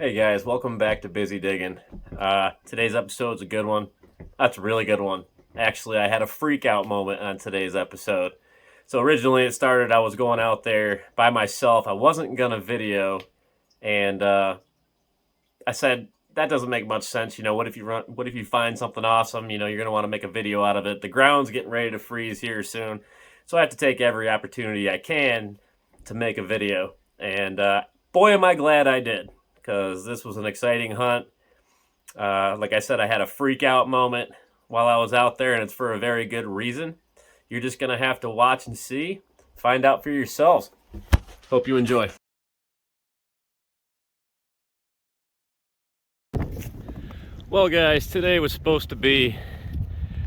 Hey guys, welcome back to Busy Digging. Today's episode's a good one. That's a really good one. Actually, I had a freak out moment on today's episode. So originally it started, I was going out there by myself. I wasn't gonna video, and I said that doesn't make much sense. What if you find something awesome? You're gonna want to make a video out of it. The ground's getting ready to freeze here soon, so I have to take every opportunity I can to make a video. And boy, am I glad I did, because this was an exciting hunt. Like I said, I had a freak out moment while I was out there, and it's for a very good reason. You're just going to have to watch and see, find out for yourselves. Hope you enjoy. Well, guys, today was supposed to be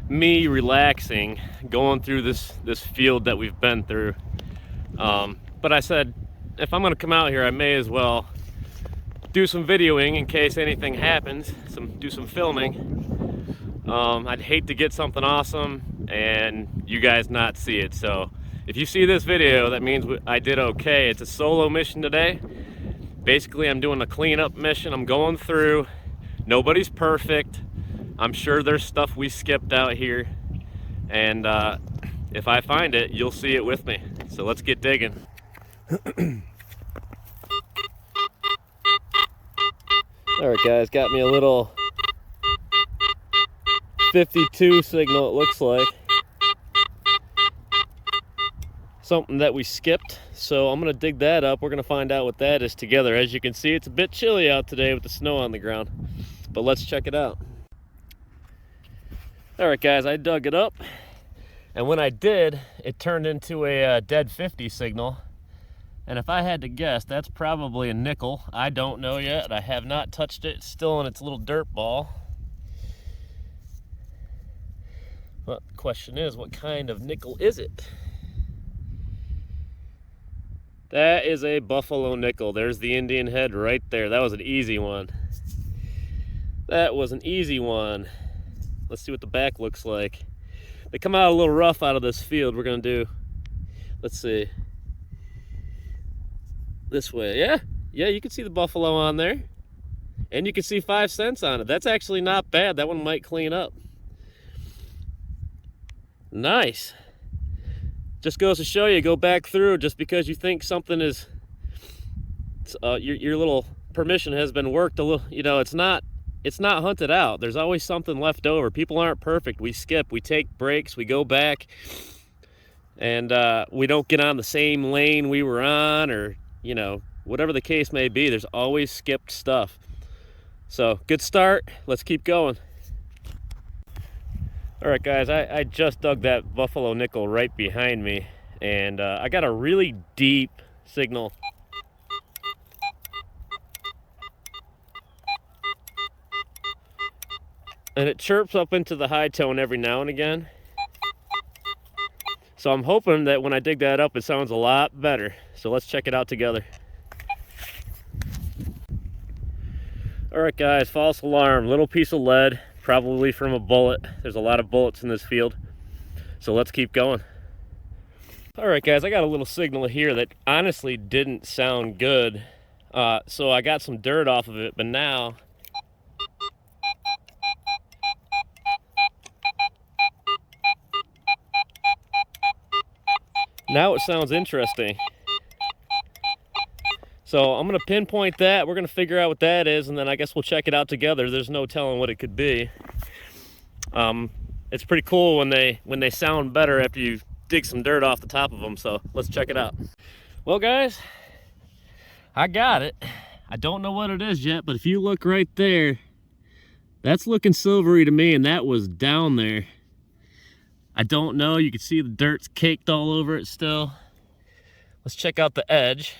me relaxing, going through this field that we've been through. But I said, if I'm going to come out here, I may as well do some videoing in case anything happens, do some filming. I'd hate to get something awesome and you guys not see it. So if you see this video, that means I did okay. It's a solo mission today. Basically, I'm doing a cleanup mission. I'm going through. Nobody's perfect. I'm sure there's stuff we skipped out here. And if I find it, you'll see it with me. So let's get digging. All right, guys, got me a little 52 signal, it looks like. Something that we skipped, so I'm gonna dig that up. We're gonna find out what that is together. As you can see, it's a bit chilly out today with the snow on the ground, but let's check it out. All right, guys, I dug it up, and when I did, it turned into a dead 50 signal. And if I had to guess, that's probably a nickel. I don't know yet. I have not touched it. It's still in its little dirt ball. But the question is, what kind of nickel is it? That is a buffalo nickel. There's the Indian head right there. That was an easy one. That was an easy one. Let's see what the back looks like. They come out a little rough out of this field. We're gonna do, let's see. This way. Yeah, you can see the buffalo on there, and you can see 5 cents on it. That's actually not bad. That one might clean up. Nice. Just goes to show you, go back through. Just because you think something is your little permission has been worked a little, it's not hunted out. There's always something left over. People aren't perfect. We skip, we take breaks, we go back, and we don't get on the same lane we were on, or whatever the case may be. There's always skipped stuff. So good start. Let's keep going. All right, guys, I just dug that buffalo nickel right behind me, and I got a really deep signal. And it chirps up into the high tone every now and again. So I'm hoping that when I dig that up, it sounds a lot better. So let's check it out together. All right, guys, false alarm. Little piece of lead, probably from a bullet. There's a lot of bullets in this field. So let's keep going. All right, guys, I got a little signal here that honestly didn't sound good. So I got some dirt off of it, but now it sounds interesting. So I'm gonna pinpoint that. We're gonna figure out what that is, and then I guess we'll check it out together. There's no telling what it could be. It's pretty cool when they sound better after you dig some dirt off the top of them. So let's check it out. Well, guys, I got it. I don't know what it is yet, but if you look right there, that's looking silvery to me, and that was down there. I don't know. You can see the dirt's caked all over it still. Let's check out the edge.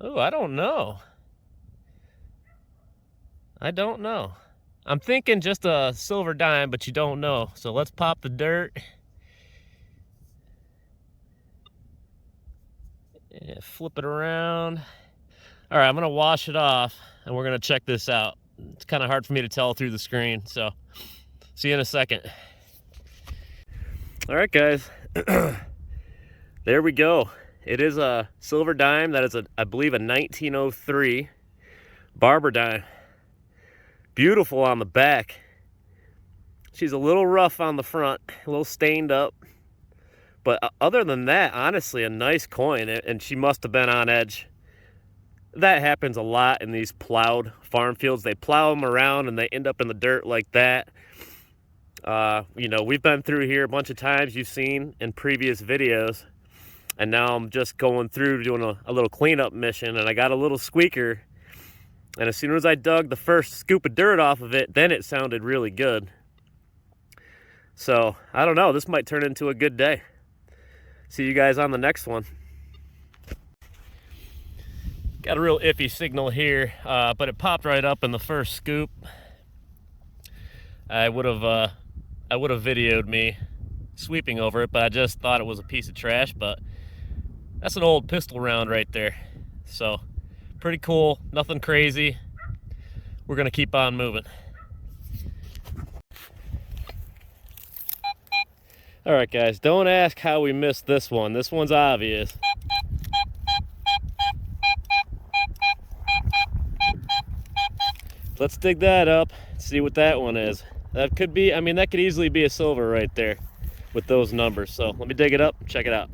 Oh, I don't know. I'm thinking just a silver dime, but you don't know. So let's pop the dirt. Yeah, flip it around. All right, I'm gonna wash it off, and we're gonna check this out. It's kind of hard for me to tell through the screen, so see you in a second. All right, guys. There we go. It is a silver dime. That is, I believe, a 1903 barber dime. Beautiful on the back. She's a little rough on the front, a little stained up. But other than that, honestly, a nice coin, and she must have been on edge. That happens a lot in these plowed farm fields. They plow them around and they end up in the dirt like that. You know, we've been through here a bunch of times. You've seen in previous videos. And now I'm just going through doing a little cleanup mission, and I got a little squeaker. And as soon as I dug the first scoop of dirt off of it, then it sounded really good. So, I don't know. This might turn into a good day. See you guys on the next one. Got a real iffy signal here, but it popped right up in the first scoop. I would have videoed me sweeping over it, but I just thought it was a piece of trash. But that's an old pistol round right there. So pretty cool, nothing crazy. We're gonna keep on moving. All right, guys, don't ask how we missed this one. This one's obvious. Let's dig that up, see what that one is. That could be, I mean, that could easily be a silver right there with those numbers. So let me dig it up, check it out.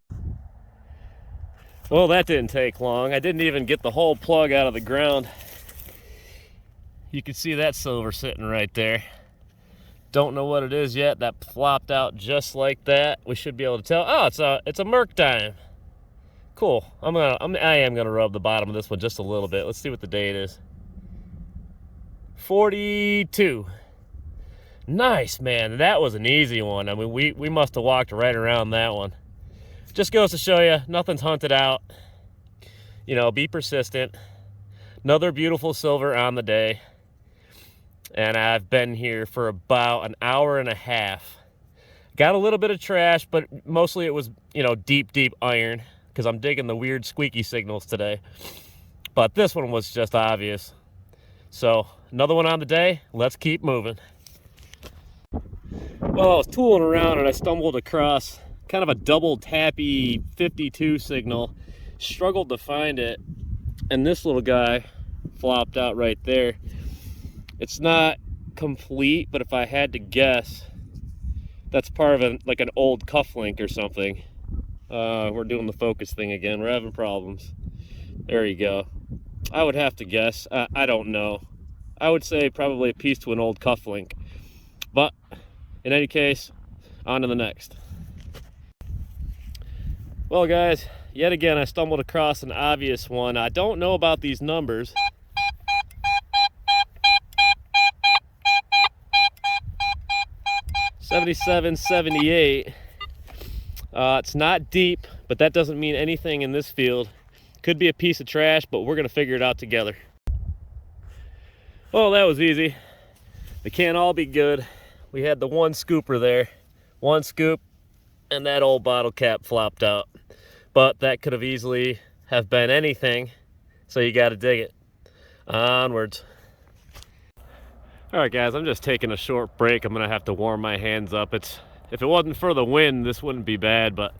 Well, that didn't take long. I didn't even get the whole plug out of the ground. You can see that silver sitting right there. Don't know what it is yet. That flopped out just like that. We should be able to tell. Oh, it's a merc dime. Cool. I am gonna rub the bottom of this one just a little bit. Let's see what the date is. 42. Nice, man. That was an easy one. I mean, we must have walked right around that one. Just goes to show you, nothing's hunted out. You know, be persistent. Another beautiful silver on the day. And I've been here for about an hour and a half. Got a little bit of trash, but mostly it was, you know, deep iron, because I'm digging the weird squeaky signals today. But this one was just obvious. So, another one on the day. Let's keep moving. Well, I was tooling around and I stumbled across kind of a double tappy 52 signal. Struggled to find it, and this little guy flopped out right there. It's not complete, but if I had to guess, that's part of like an old cufflink or something. We're doing the focus thing again. We're having problems. There you go. I would have to guess. I don't know. I would say probably a piece to an old cufflink. But in any case, on to the next. Well, guys, yet again, I stumbled across an obvious one. I don't know about these numbers. '77, '78. It's not deep, but that doesn't mean anything in this field. Could be a piece of trash, but we're gonna figure it out together. Well, that was easy. They can't all be good. We had the one scooper there, one scoop, and that old bottle cap flopped out. But that could have easily have been anything, so you got to dig it. Onwards. All right, guys, I'm just taking a short break. I'm gonna have to warm my hands up. If it wasn't for the wind, this wouldn't be bad, but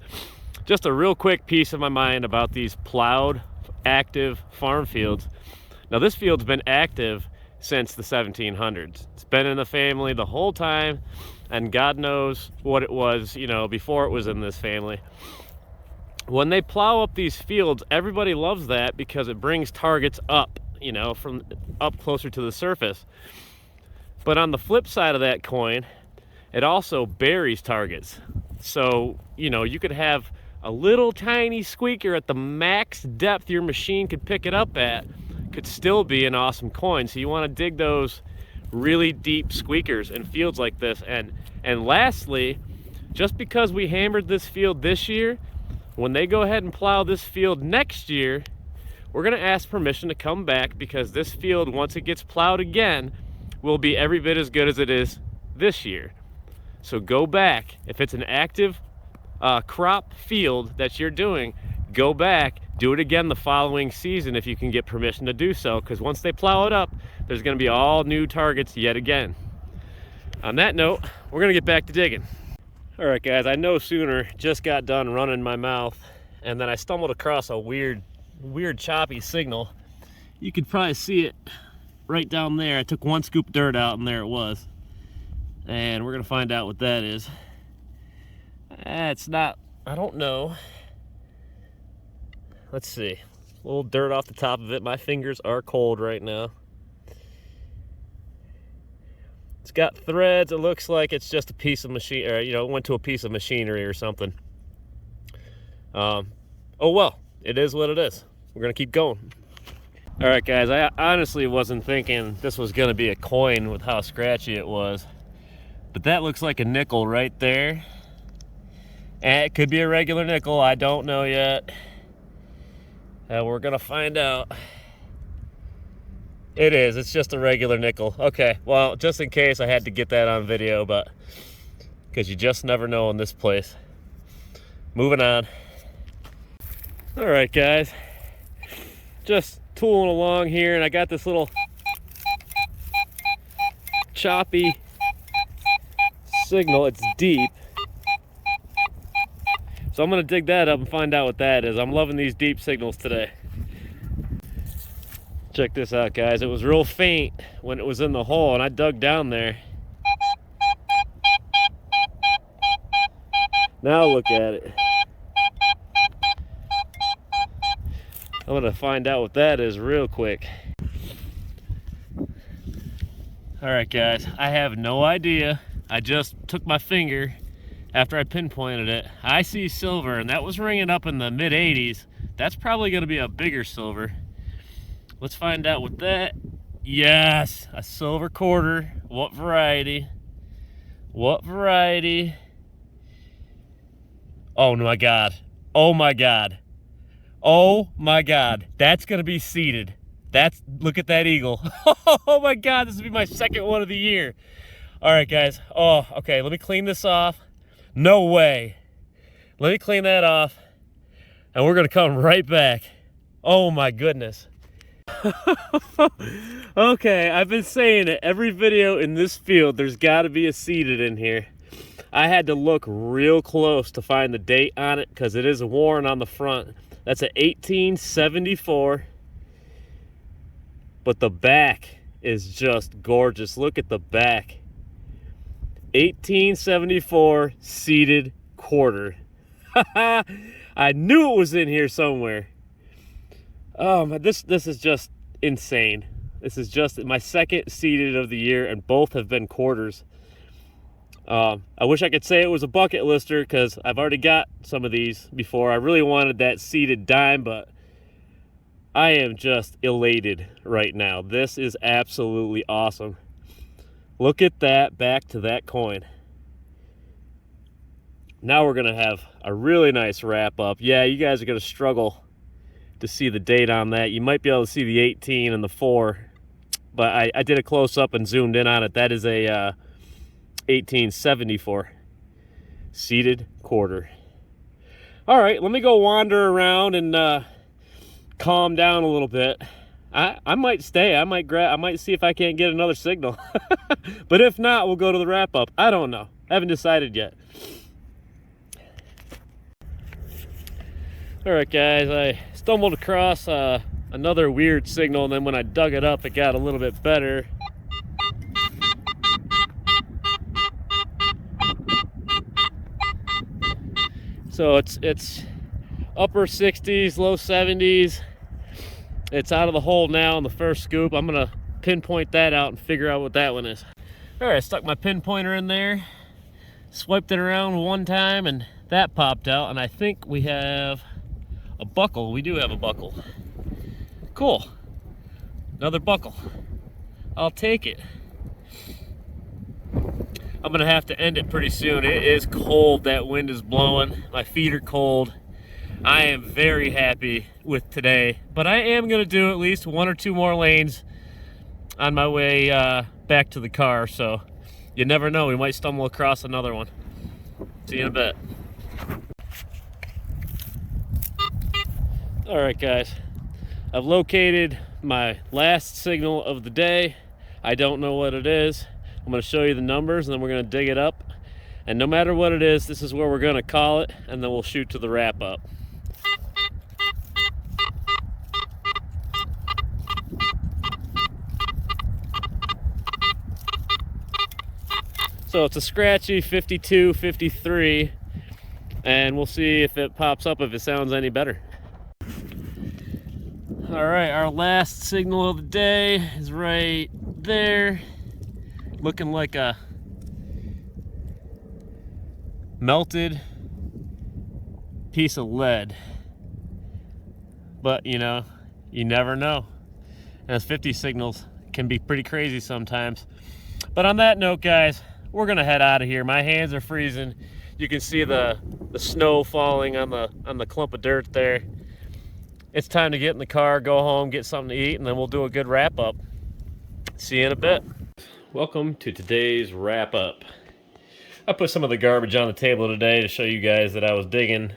just a real quick piece of my mind about these plowed, active farm fields. Now, this field's been active since the 1700s. It's been in the family the whole time, and God knows what it was, you know, before it was in this family. When they plow up these fields, everybody loves that because it brings targets up, you know, from up closer to the surface. But on the flip side of that coin, it also buries targets. So, you know, you could have a little tiny squeaker at the max depth your machine could pick it up at, could still be an awesome coin. So you want to dig those really deep squeakers in fields like this. And lastly, just because we hammered this field this year, when they go ahead and plow this field next year, we're going to ask permission to come back, because this field, once it gets plowed again, will be every bit as good as it is this year. So go back. If it's an active crop field that you're doing, go back, do it again the following season if you can get permission to do so, because once they plow it up, there's going to be all new targets yet again. On that note, we're going to get back to digging. All right, guys, I no sooner just got done running my mouth and then I stumbled across a weird choppy signal. You could probably see it right down there. I took one scoop of dirt out and there it was. And we're gonna find out what that is. It's not, I don't know. Let's see. A little dirt off the top of it. My fingers are cold right now. It's got threads. It looks like it's just a piece of machine, or, you know, it went to a piece of machinery or something. Oh well, it is what it is. We're gonna keep going. All right, guys, I honestly wasn't thinking this was gonna be a coin with how scratchy it was. But that looks like a nickel right there. And it could be a regular nickel, I don't know yet. We're gonna find out. It is, it's just a regular nickel. Okay, well, just in case, I had to get that on video, but because you just never know in this place. Moving on. All right, guys, just tooling along here, and I got this little choppy signal. It's deep, so I'm gonna dig that up and find out what that is. I'm loving these deep signals today. Check this out, guys. It was real faint when it was in the hole, and I dug down there. Now look at it. I'm gonna find out what that is real quick. All right, guys, I have no idea. I just took my finger after I pinpointed it. I see silver, and that was ringing up in the mid 80s. That's probably gonna be a bigger silver. Let's find out what that, yes, a silver quarter. What variety? What variety? Oh my God, oh my God. Oh my God, that's gonna be seeded. That's, look at that eagle. Oh my God, this will be my second one of the year. All right, guys, oh, okay, let me clean this off. No way. Let me clean that off, and we're gonna come right back. Oh my goodness. Okay, I've been saying it every video in this field, there's got to be a seeded in here. I had to look real close to find the date on it because it is worn on the front. That's a 1874, but the back is just gorgeous. Look at the back. 1874 seeded quarter. I knew it was in here somewhere. This is just insane. This is just my second seeded of the year, and both have been quarters. I wish I could say it was a bucket lister because I've already got some of these before. I really wanted that seeded dime, but I am just elated right now. This is absolutely awesome. Look at that, back to that coin. Now we're gonna have a really nice wrap up. Yeah, you guys are gonna struggle to see the date on that. You might be able to see the 18 and the 4, but I did a close-up and zoomed in on it. That is a 1874 seeded quarter. All right, let me go wander around and calm down a little bit. I might stay. I might see if I can't get another signal. But if not, we'll go to the wrap-up. I don't know. I haven't decided yet. All right, guys, I stumbled across another weird signal, and then when I dug it up, it got a little bit better. So it's upper 60s, low 70s. It's out of the hole now on the first scoop. I'm gonna pinpoint that out and figure out what that one is. All right, I stuck my pinpointer in there, swiped it around one time, and that popped out, and I think we have a buckle. We do have a buckle. Cool. Another buckle. I'll take it. I'm gonna have to end it pretty soon. It is cold. That wind is blowing. My feet are cold. I am very happy with today, but I am gonna do at least 1 or 2 more lanes on my way back to the car, so you never know. We might stumble across another one. See you in a bit. All right, guys, I've located my last signal of the day. I don't know what it is. I'm going to show you the numbers, and then we're going to dig it up. And no matter what it is, this is where we're going to call it, and then we'll shoot to the wrap up. So it's a scratchy 52, 53, and we'll see if it pops up, if it sounds any better. All right, our last signal of the day is right there, looking like a melted piece of lead. But you know, you never know. And those 50 signals can be pretty crazy sometimes. But on that note, guys, we're gonna head out of here. My hands are freezing. You can see the snow falling on the clump of dirt there. It's time to get in the car, go home, get something to eat, and then we'll do a good wrap up. See you in a bit. Welcome to today's wrap up. I put some of the garbage on the table today to show you guys that I was digging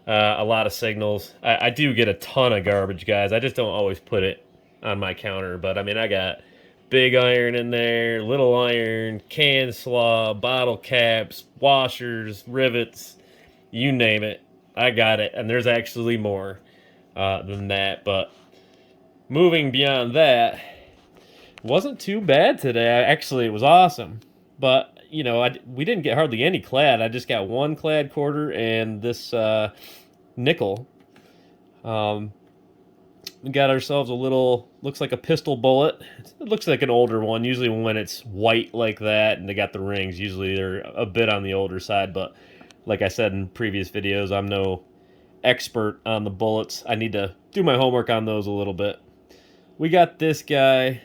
a lot of signals. I do get a ton of garbage, guys. I just don't always put it on my counter. But I mean, I got big iron in there, little iron, can slaw, bottle caps, washers, rivets, you name it. I got it. And there's actually more than that. But moving beyond that, it wasn't too bad today. Actually, it was awesome. But you know, we didn't get hardly any clad. I just got one clad quarter and this nickel. We got ourselves a little, looks like a pistol bullet. It looks like an older one. Usually when it's white like that and they got the rings, usually they're a bit on the older side. But like I said in previous videos, I'm no expert on the bullets. I need to do my homework on those a little bit. We got this guy.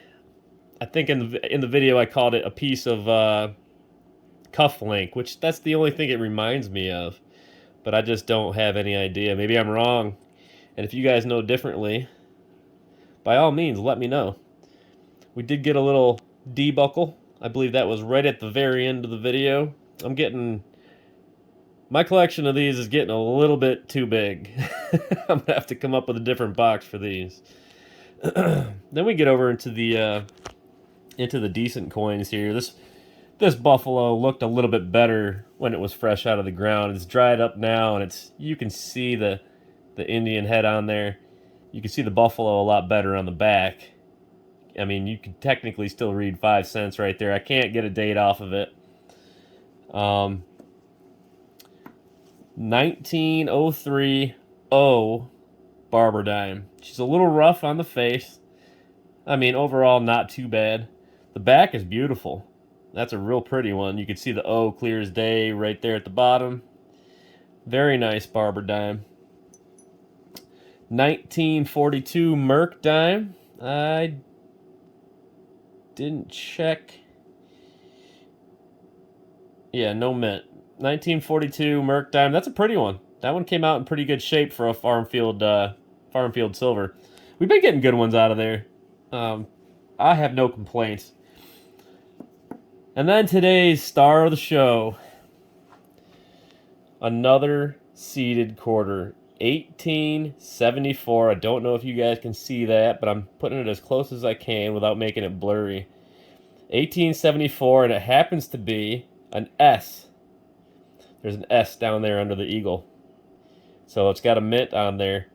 I think in the video I called it a piece of cuff link, which that's the only thing it reminds me of, but I just don't have any idea. Maybe I'm wrong, and if you guys know differently, by all means let me know. We did get a little debuckle. I believe that was right at the very end of the video. My collection of these is getting a little bit too big. I'm gonna have to come up with a different box for these. Then we get over into the decent coins here. This buffalo looked a little bit better when it was fresh out of the ground. It's dried up now, and you can see the Indian head on there. You can see the buffalo a lot better on the back. I mean, you can technically still read 5 cents right there. I can't get a date off of it. 1903 O barber dime. She's a little rough on the face. I mean, overall, not too bad. The back is beautiful. That's a real pretty one. You can see the O clear as day right there at the bottom. Very nice barber dime. 1942 Merc dime. I didn't check. Yeah, no mint. 1942 Merc dime. That's a pretty one. That one came out in pretty good shape for a farm field silver. We've been getting good ones out of there. I have no complaints. And then today's star of the show, another seeded quarter, 1874. I don't know if you guys can see that, but I'm putting it as close as I can without making it blurry. 1874, and it happens to be an S. There's an S down there under the eagle. So it's got a mint on there.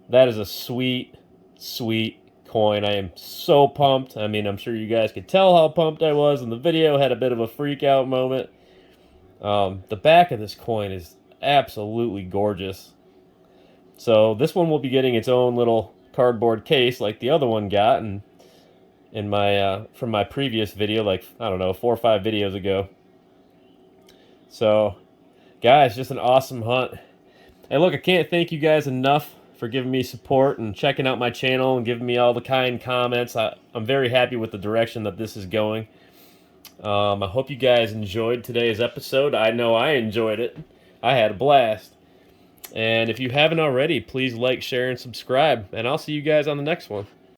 That is a sweet, sweet coin. I am so pumped. I mean, I'm sure you guys could tell how pumped I was in the video. Had a bit of a freak out moment. The back of this coin is absolutely gorgeous. So this one will be getting its own little cardboard case like the other one got in my from my previous video, like, I don't know, 4 or 5 videos ago. So guys, just an awesome hunt. Hey, look, I can't thank you guys enough for giving me support and checking out my channel and giving me all the kind comments. I'm very happy with the direction that this is going. I hope you guys enjoyed today's episode. I know I enjoyed it. I had a blast. And if you haven't already, please like, share, and subscribe. And I'll see you guys on the next one.